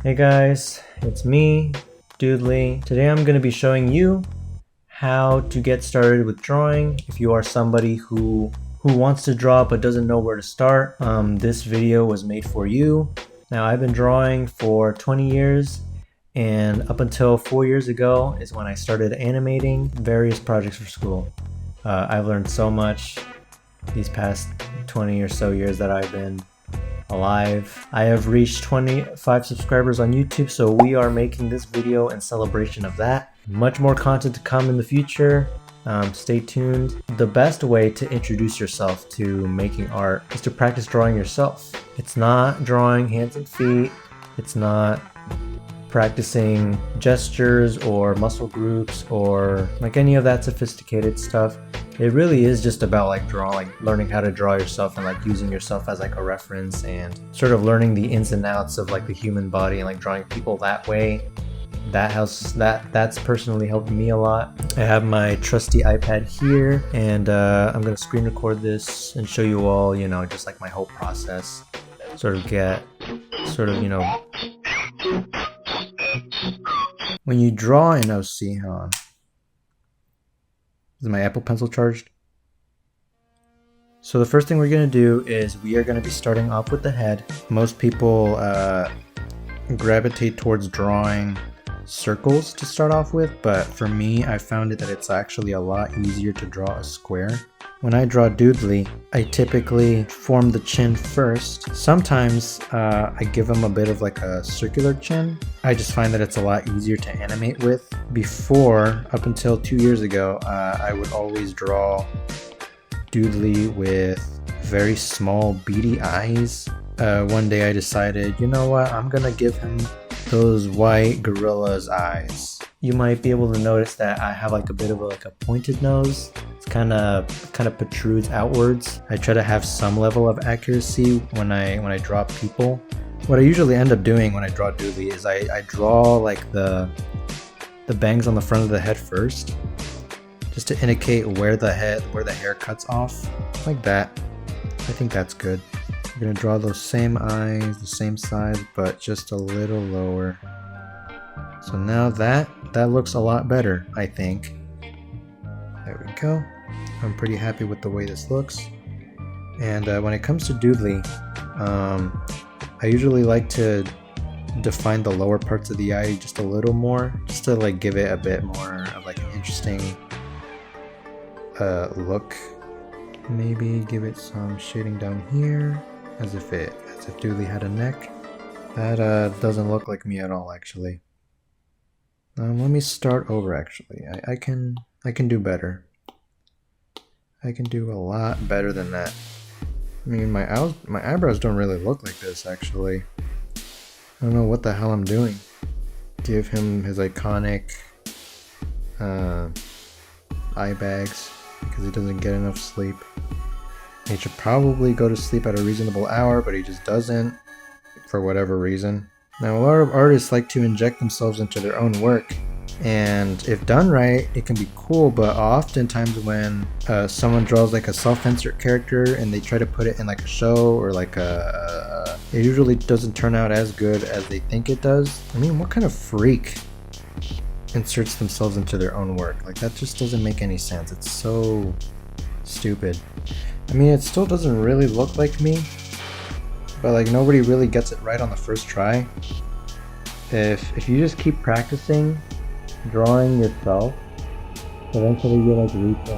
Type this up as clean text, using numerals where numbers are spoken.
Hey guys, it's me, Doodlii. Today I'm going to be showing you how to get started with drawing if you are somebody who wants to draw but doesn't know where to start. This video was made for you. Now I've been drawing for 20 years and up until 4 years ago is when I started animating various projects for school. I've learned so much these past 20 or so years that I've been alive. I have reached 25 subscribers on YouTube, so we are making this video in celebration of that. Much more content to come in the future. Stay tuned. The best way to introduce yourself to making art is to practice drawing yourself. It's not drawing hands and feet. It's not practicing gestures or muscle groups or like any of that sophisticated stuff. It really is just about learning how to draw yourself and like using yourself as like a reference and sort of learning the ins and outs of like the human body and like drawing people that way. That's personally helped me a lot. I have my trusty iPad here and I'm gonna screen record this and show you all, just like my whole process. When you draw in OC, hold on. Is my Apple Pencil charged? So the first thing we're going to do is we are going to be starting off with the head. Most people gravitate towards drawing circles to start off with, but for me, I found it that it's actually a lot easier to draw a square. When I draw Doodlii, I typically form the chin first. Sometimes I give him a bit of like a circular chin. I just find that it's a lot easier to animate with. Before, up until 2 years ago, I would always draw Doodlii with very small beady eyes. One day I decided, you know what, I'm gonna give him those white gorilla's eyes. You might be able to notice that I have like a bit of a pointed nose. It's kind of protrudes outwards. I try to have some level of accuracy when I draw people. What I usually end up doing when I draw Doodlii is I draw like the bangs on the front of the head first, just to indicate where the hair cuts off, like that. I think that's good. I'm gonna draw those same eyes, the same size, but just a little lower. So now that looks a lot better, I think. There we go. I'm pretty happy with the way this looks. And when it comes to Doodlii, I usually like to define the lower parts of the eye just a little more, just to like give it a bit more of like an interesting look. Maybe give it some shading down here, as if Doodlii had a neck. That doesn't look like me at all, actually. Let me start over. Actually, I can do better. I can do a lot better than that. I mean, my eyebrows don't really look like this, actually. I don't know what the hell I'm doing. Give him his iconic eye bags because he doesn't get enough sleep. He should probably go to sleep at a reasonable hour, but he just doesn't for whatever reason. Now, a lot of artists like to inject themselves into their own work, and if done right, it can be cool, but oftentimes when someone draws like a self-insert character and they try to put it in like a show or like it usually doesn't turn out as good as they think it does. I mean, what kind of freak inserts themselves into their own work? Like, that just doesn't make any sense. It's so stupid. I mean, it still doesn't really look like me, but like nobody really gets it right on the first try. If you just keep practicing drawing yourself, eventually you'll like reach